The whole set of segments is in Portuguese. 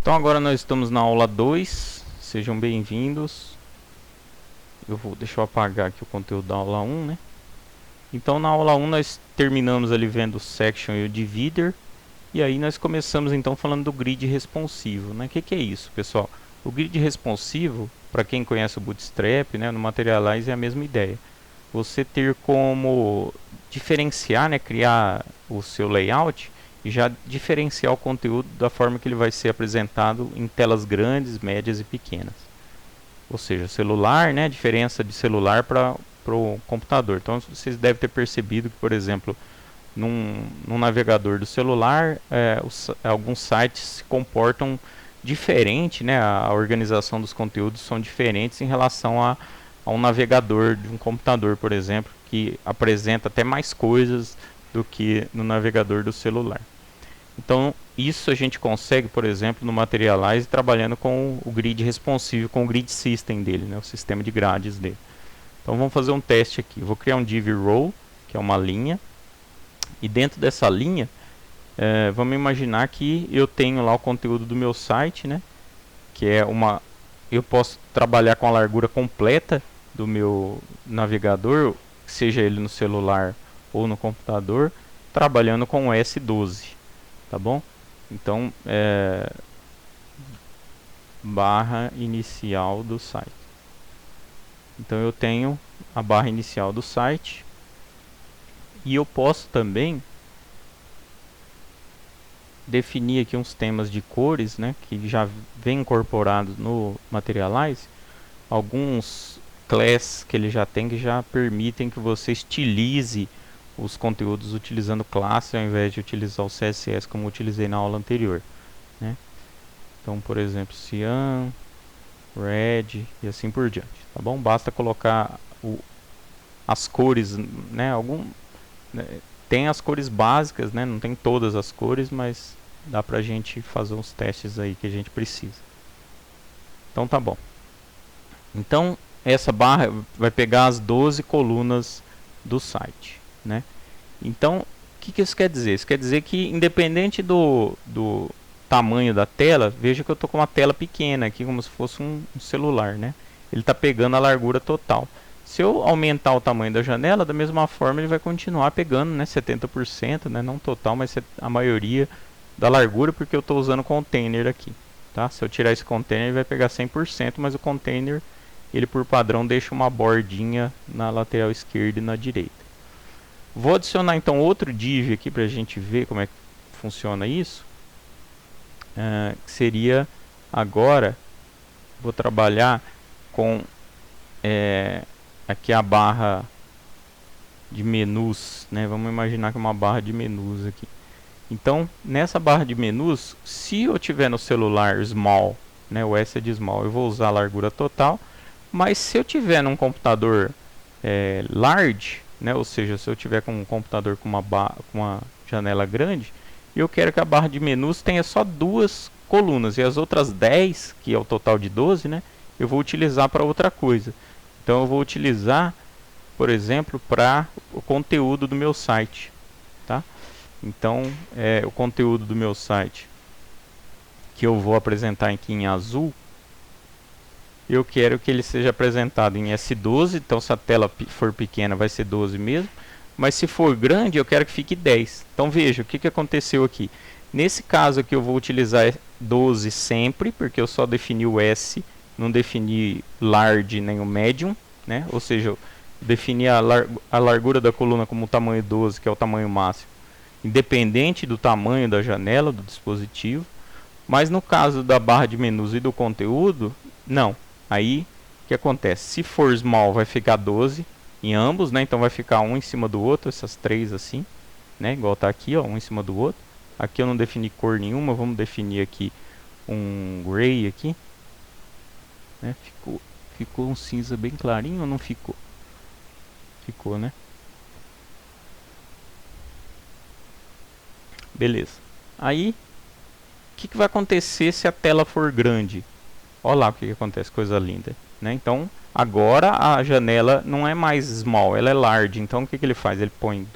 Então agora nós estamos na aula 2, sejam bem-vindos. Deixa eu apagar aqui o conteúdo da aula 1, né? Então na aula 1 nós terminamos ali vendo o section e o divider. E aí nós começamos então falando do grid responsivo, né? O que é isso, pessoal? O grid responsivo, para quem conhece o Bootstrap, né, no Materialize é a mesma ideia. Você ter como diferenciar, né, criar o seu layout e já diferenciar o conteúdo da forma que ele vai ser apresentado em telas grandes, médias e pequenas. Ou seja, celular, né, diferença de celular para o computador. Então vocês devem ter percebido que, por exemplo, num navegador do celular, alguns sites se comportam diferente, né, a organização dos conteúdos são diferentes em relação a um navegador de um computador, por exemplo, que apresenta até mais coisas do que no navegador do celular. Então, isso a gente consegue, por exemplo, no Materialize, trabalhando com o grid responsivo, com o grid system dele, né, o sistema de grades dele. Então, vamos fazer um teste aqui. Vou criar um div row, que é uma linha, e dentro dessa linha, vamos imaginar que eu tenho lá o conteúdo do meu site, né, que é eu posso trabalhar com a largura completa do meu navegador, seja ele no celular ou no computador, trabalhando com o S12. Tá bom? Então, barra inicial do site. Então eu tenho a barra inicial do site e eu posso também definir aqui uns temas de cores, né, que já vem incorporados no Materialize, alguns class que ele já tem que já permitem que você estilize os conteúdos utilizando classe ao invés de utilizar o CSS como eu utilizei na aula anterior, né? Então, por exemplo, cyan, red e assim por diante, tá bom? Basta colocar as cores, né? Tem as cores básicas, né? Não tem todas as cores, mas dá pra gente fazer uns testes aí que a gente precisa. Então tá bom. Então essa barra vai pegar as 12 colunas do site, né? Então, o que isso quer dizer? Isso quer dizer que, independente do tamanho da tela, veja que eu estou com uma tela pequena aqui, como se fosse um celular, né? Ele está pegando a largura total. Se eu aumentar o tamanho da janela, da mesma forma ele vai continuar pegando, né, 70%, né, não total, mas a maioria da largura, porque eu estou usando o container aqui. Tá? Se eu tirar esse container, ele vai pegar 100%, mas o container, ele por padrão deixa uma bordinha na lateral esquerda e na direita. Vou adicionar então outro div aqui para a gente ver como é que funciona isso. Que seria agora, vou trabalhar com aqui a barra de menus, né? Vamos imaginar que é uma barra de menus aqui. Então, nessa barra de menus, se eu tiver no celular small, né, o S é de small, eu vou usar a largura total. Mas se eu tiver num computador large, né, ou seja, se eu tiver com um computador com uma janela grande, eu quero que a barra de menus tenha só 2 colunas e as outras 10, que é o total de 12, né, eu vou utilizar para outra coisa. Então eu vou utilizar, por exemplo, para o conteúdo do meu site, tá? Então, o conteúdo do meu site que eu vou apresentar aqui em azul, eu quero que ele seja apresentado em S12, então se a tela for pequena vai ser 12 mesmo, mas se for grande eu quero que fique 10. Então veja, o que aconteceu aqui. Nesse caso aqui eu vou utilizar 12 sempre, porque eu só defini o S, não defini large nem o medium, né? Ou seja, eu defini a largura da coluna como o tamanho 12, que é o tamanho máximo, independente do tamanho da janela do dispositivo. Mas no caso da barra de menus e do conteúdo, não. Aí, o que acontece? Se for small, vai ficar 12 em ambos, né? Então vai ficar um em cima do outro, essas três assim, né? Igual tá aqui, ó, um em cima do outro. Aqui eu não defini cor nenhuma, vamos definir aqui um gray aqui, né? Ficou um cinza bem clarinho ou não ficou? Ficou, né? Beleza. Aí, o que vai acontecer se a tela for grande? Olha lá o que acontece, coisa linda, né? Então, agora a janela não é mais small, ela é large. Então, o que ele faz? Ele põe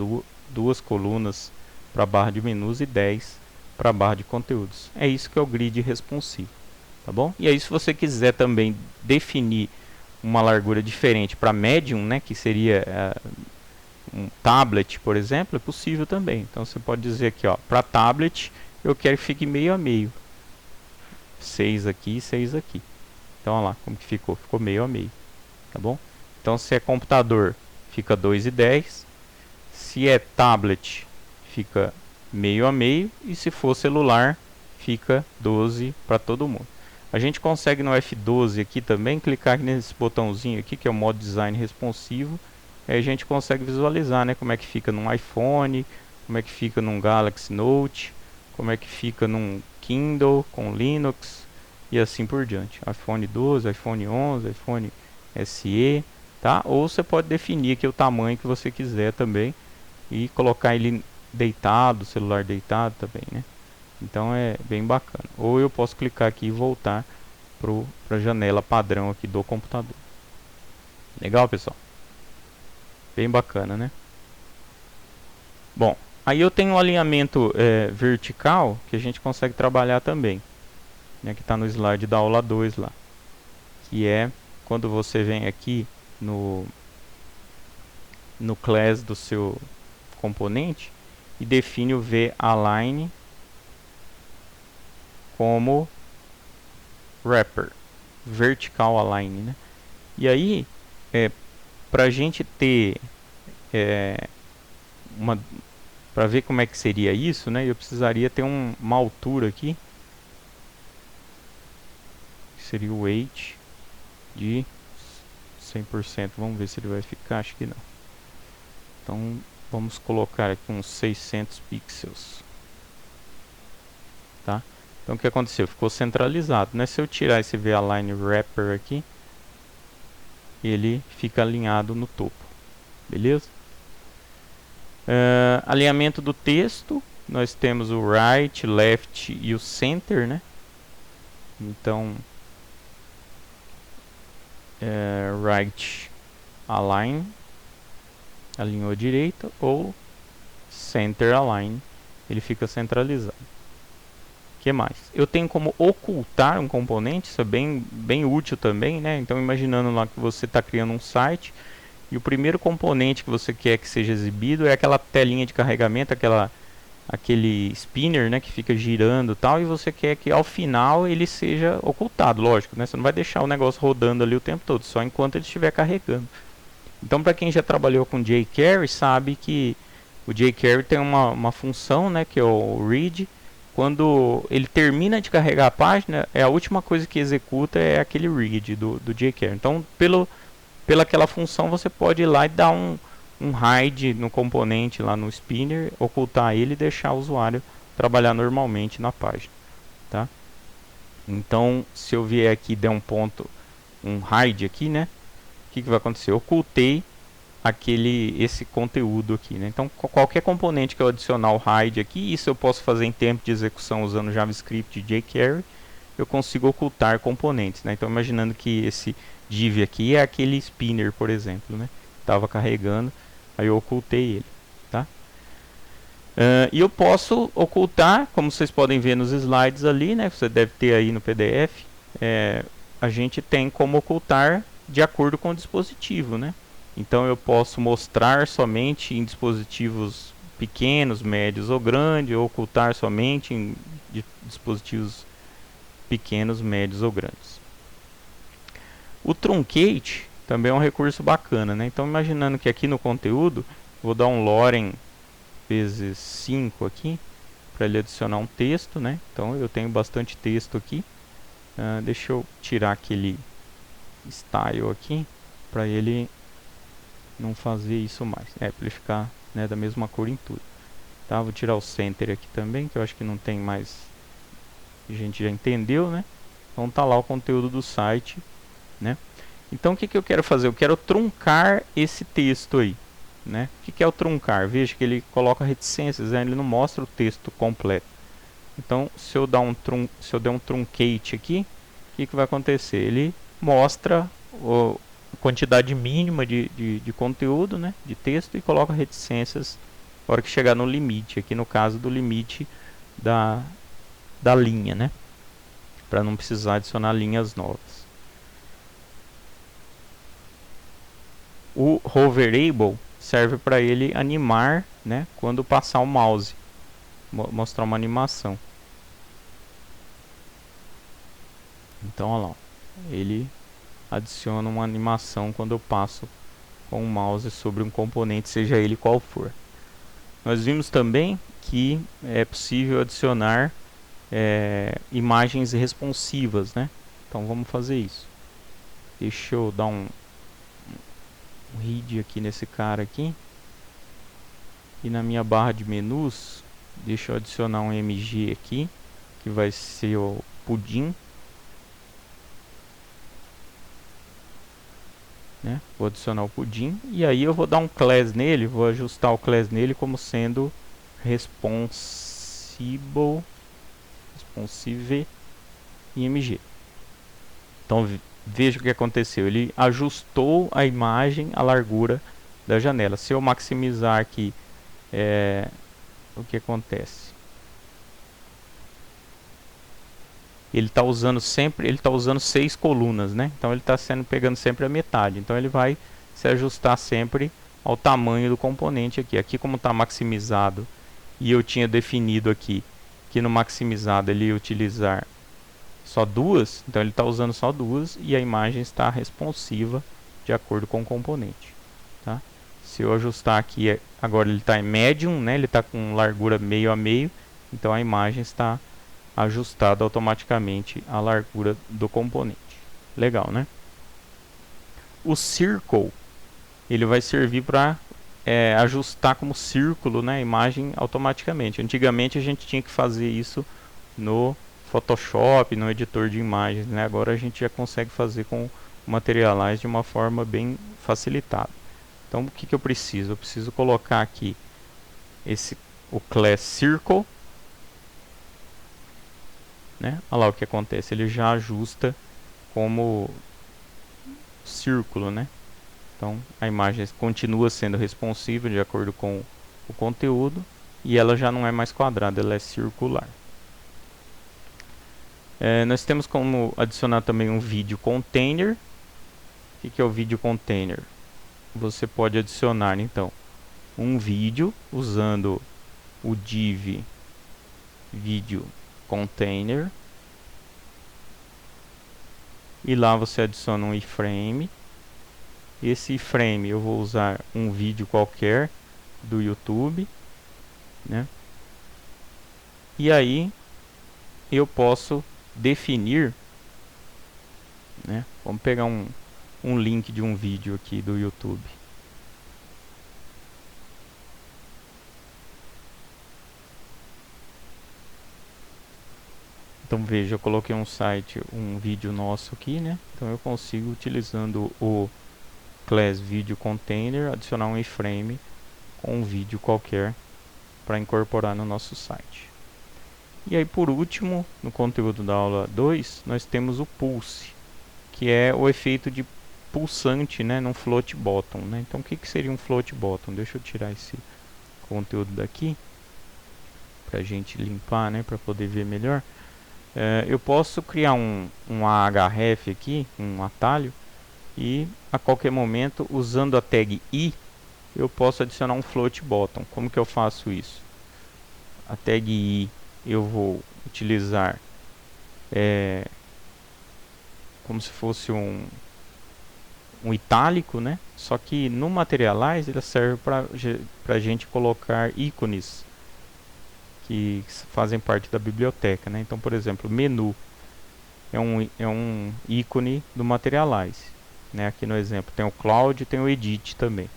duas colunas para a barra de menus e 10 para a barra de conteúdos. É isso que é o grid responsivo, tá bom? E aí, se você quiser também definir uma largura diferente para medium, né, que seria um tablet, por exemplo, é possível também. Então você pode dizer aqui, ó, para tablet eu quero que fique meio a meio, 6 aqui, 6 aqui. Então olha lá como que ficou, ficou meio a meio, tá bom? Então se é computador fica 2:10, se é tablet fica meio a meio, e se for celular fica 12 para todo mundo. A gente consegue no F12 aqui também clicar nesse botãozinho aqui, que é o modo design responsivo. Aí a gente consegue visualizar, né, como é que fica num iPhone, como é que fica num Galaxy Note, como é que fica num Kindle com Linux e assim por diante. iPhone 12, iPhone 11, iPhone SE, tá? Ou você pode definir aqui o tamanho que você quiser também e colocar ele deitado, celular deitado também, né? Então é bem bacana. Ou eu posso clicar aqui e voltar para a janela padrão aqui do computador. Legal, pessoal? Bem bacana, né? Bom, aí eu tenho um alinhamento vertical que a gente consegue trabalhar também, né, que está no slide da aula 2 lá, que é quando você vem aqui no class do seu componente e define o v-align como wrapper, vertical align, né? E aí, para a gente ter para ver como é que seria isso, né? Eu precisaria ter uma altura aqui, que seria o weight de 100%. Vamos ver se ele vai ficar, acho que não. Então vamos colocar aqui uns 600 pixels, tá? Então o que aconteceu? Ficou centralizado, né? Se eu tirar esse v-align wrapper aqui, ele fica alinhado no topo, beleza? Alinhamento do texto, nós temos o right, left e o center, né? Então right align, alinhou à direita, ou center align, ele fica centralizado. O que mais? Eu tenho como ocultar um componente, isso é bem útil também, né? Então imaginando lá que você está criando um site e o primeiro componente que você quer que seja exibido é aquela telinha de carregamento, aquele spinner, né, que fica girando e tal, e você quer que ao final ele seja ocultado, lógico, né? Você não vai deixar o negócio rodando ali o tempo todo, só enquanto ele estiver carregando. Então, para quem já trabalhou com jQuery, sabe que o jQuery tem uma função, né, que é o read. Quando ele termina de carregar a página, a última coisa que executa é aquele read do jQuery. Então, pela aquela função, você pode ir lá e dar um hide no componente lá no spinner, ocultar ele e deixar o usuário trabalhar normalmente na página, tá? Então, se eu vier aqui e der um hide aqui, né? O que vai acontecer? Eu ocultei esse conteúdo aqui, né? Então, qualquer componente que eu adicionar o hide aqui, isso eu posso fazer em tempo de execução usando JavaScript e jQuery, eu consigo ocultar componentes, né? Então, imaginando que esse div aqui é aquele spinner, por exemplo, né? Estava carregando, aí eu ocultei ele, tá? E eu posso ocultar, como vocês podem ver nos slides ali, né? Você deve ter aí no PDF. A gente tem como ocultar de acordo com o dispositivo, né? Então eu posso mostrar somente em dispositivos pequenos, médios ou grandes, ou ocultar somente em dispositivos pequenos, médios ou grandes. O truncate também é um recurso bacana, né? Então imaginando que aqui no conteúdo, vou dar um lorem vezes 5 aqui, para ele adicionar um texto, né? Então eu tenho bastante texto aqui. Deixa eu tirar aquele style aqui, para ele não fazer isso mais, para ele ficar, né, da mesma cor em tudo, tá? Vou tirar o center aqui também, que eu acho que não tem mais, a gente já entendeu, né? Então tá lá o conteúdo do site, né? Então o que eu quero fazer? Eu quero truncar esse texto aí, né? O que é o truncar? Veja que ele coloca reticências, né? Ele não mostra o texto completo. Então se eu der um truncate aqui, o que vai acontecer? Ele mostra a quantidade mínima de conteúdo, né, de texto, e coloca reticências na hora que chegar no limite. Aqui no caso do limite da, da linha, né? Para não precisar adicionar linhas novas. O Hoverable serve para ele animar, né, quando passar o mouse, mostrar uma animação. Então, olha lá, ele adiciona uma animação quando eu passo com o mouse sobre um componente, seja ele qual for. Nós vimos também que é possível adicionar imagens responsivas, né? Então vamos fazer isso. Deixa eu dar um hide aqui nesse cara aqui. E na minha barra de menus, deixa eu adicionar um MG aqui, que vai ser o pudim. Né? Vou adicionar o pudim e aí eu vou dar um class nele, vou ajustar o class nele como sendo responsive img. Então veja o que aconteceu, ele ajustou a imagem à largura da janela. Se eu maximizar aqui, o que acontece? Ele está usando 6 colunas, né? Então ele está pegando sempre a metade. Então ele vai se ajustar sempre ao tamanho do componente aqui. Aqui como está maximizado e eu tinha definido aqui que no maximizado ele ia utilizar só duas, então ele está usando só duas e a imagem está responsiva de acordo com o componente. Tá? Se eu ajustar aqui, agora ele está em medium, né? Ele está com largura meio a meio, então a imagem está ajustada automaticamente à largura do componente. Legal, né? O Circle, ele vai servir para ajustar como círculo, né, a imagem automaticamente. Antigamente a gente tinha que fazer isso no Photoshop, no editor de imagens, né? Agora a gente já consegue fazer com o Materialize de uma forma bem facilitada. Então o que eu preciso? Eu preciso colocar aqui o class Circle, né? Olha lá o que acontece, ele já ajusta como círculo, né? Então a imagem continua sendo responsiva de acordo com o conteúdo e ela já não é mais quadrada, ela é circular. Nós temos como adicionar também um vídeo container. O que é o vídeo container? Você pode adicionar então um vídeo usando o div vídeo container e lá você adiciona um iframe. Esse iframe eu vou usar um vídeo qualquer do YouTube, né? E aí eu posso definir, né? Vamos pegar um link de um vídeo aqui do YouTube. Então veja, eu coloquei um vídeo nosso aqui, né? Então eu consigo, utilizando o class video container, adicionar um iframe com um vídeo qualquer para incorporar no nosso site. E aí por último, no conteúdo da aula 2, nós temos o pulse, que é o efeito de pulsante, né, num float bottom, né? Então o que seria um float bottom? Deixa eu tirar esse conteúdo daqui para a gente limpar, né, para poder ver melhor. Eu posso criar um ahref aqui, um atalho, e a qualquer momento, usando a tag i, eu posso adicionar um float bottom. Como que eu faço isso? A tag i eu vou utilizar como se fosse um itálico, né? Só que no Materialize ele serve para a gente colocar ícones que fazem parte da biblioteca, né? Então, por exemplo, menu é um ícone do Materialize, né? Aqui no exemplo tem o Cloud e tem o Edit também.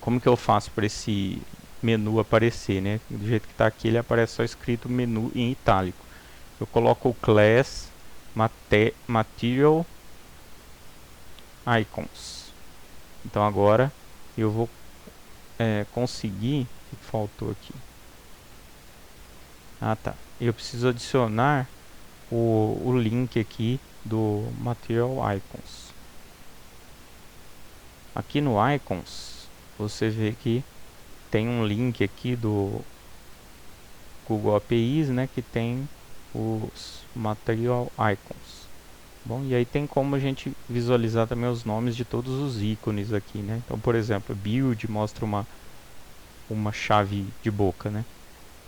Como que eu faço para esse menu aparecer, né? Do jeito que está aqui, ele aparece só escrito menu em itálico. Eu coloco o class material icons. Então agora eu vou conseguir. O que faltou aqui? Ah, tá. Eu preciso adicionar o link aqui do Material Icons. Aqui no Icons, você vê que tem um link aqui Google APIs, né, que tem os Material Icons. Bom, e aí tem como a gente visualizar também os nomes de todos os ícones aqui, né? Então, por exemplo, build mostra uma chave de boca, né?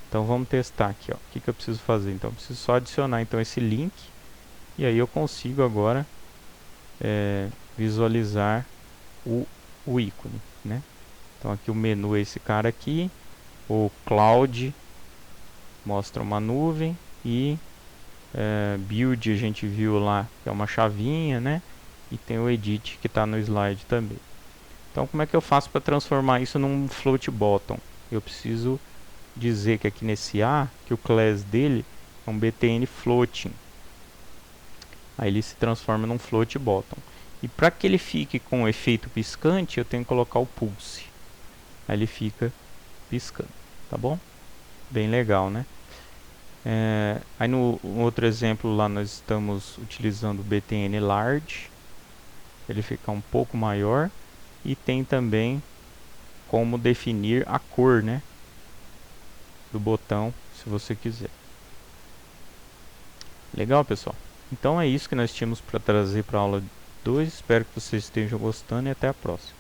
Então vamos testar aqui, ó. O que eu preciso fazer? Então eu preciso só adicionar então esse link e aí eu consigo agora visualizar o ícone, né? Então aqui o menu é esse cara aqui, o cloud mostra uma nuvem e build a gente viu lá que é uma chavinha, né? E tem o edit que está no slide também. Então como é que eu faço para transformar isso num float button? Eu preciso dizer que aqui nesse A, que o class dele é um btn floating. Aí ele se transforma num float button. E para que ele fique com o efeito piscante, eu tenho que colocar o pulse. Aí ele fica piscando, tá bom? Bem legal, né? Aí no outro exemplo lá nós estamos utilizando o btn large. Ele fica um pouco maior. E tem também como definir a cor, né, do botão, se você quiser. Legal, pessoal? Então é isso que nós tínhamos para trazer para a aula 2. Espero que vocês estejam gostando e até a próxima.